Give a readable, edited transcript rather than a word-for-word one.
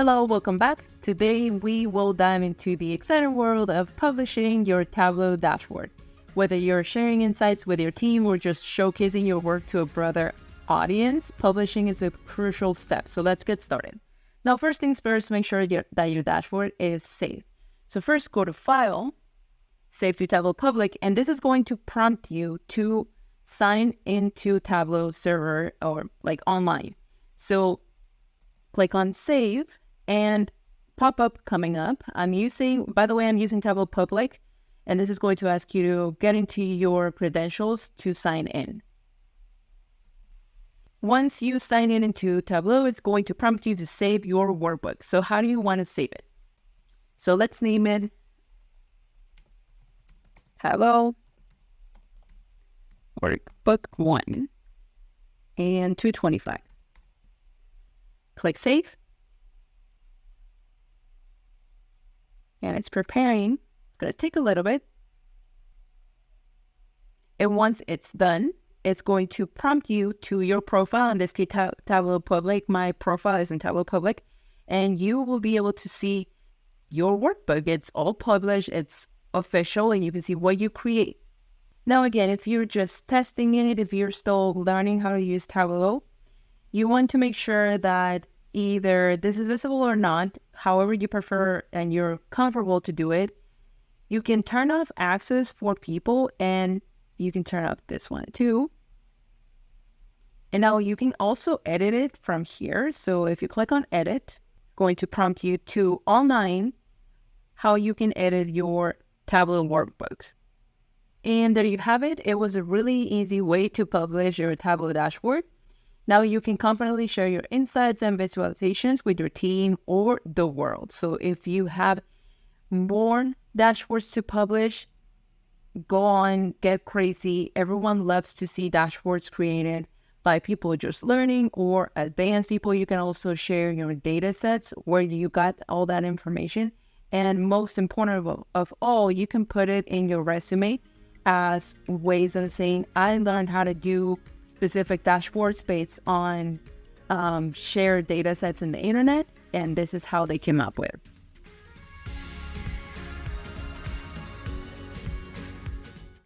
Hello, welcome back. Today we will dive into the exciting world of publishing your Tableau dashboard. Whether you're sharing insights with your team or just showcasing your work to a broader audience, publishing is a crucial step. So let's get started. Now, first things first, make sure that your dashboard is saved. So first, go to File, Save to Tableau Public, and this is going to prompt you to sign into Tableau server or like online. So click on Save and pop-up coming up. I'm using Tableau Public, and this is going to ask you to get into your credentials to sign in. Once you sign in into Tableau, it's going to prompt you to save your workbook. So how do you want to save it? So let's name it Tableau Workbook 1 and 225. Click Save. And it's preparing. It's going to take a little bit. And once it's done, it's going to prompt you to your profile. In this case, Tableau Public. My profile is in Tableau Public. And you will be able to see your workbook. It's all published. It's official. And you can see what you create. Now, again, if you're just testing it, if you're still learning how to use Tableau, you want to make sure that either this is visible or not, however you prefer and you're comfortable to do it. You can turn off access for people, and you can turn off this one too. And now you can also edit it from here. So if you click on Edit, it's going to prompt you to online how you can edit your Tableau workbook. And there you have it. It was a really easy way to publish your Tableau dashboard. Now you can confidently share your insights and visualizations with your team or the world. So if you have more dashboards to publish, go on, get crazy. Everyone loves to see dashboards created by people just learning or advanced people. You can also share your data sets where you got all that information. And most important of all, you can put it in your resume as ways of saying, I learned how to do specific dashboards based on shared data sets in the internet, and this is how they came up with.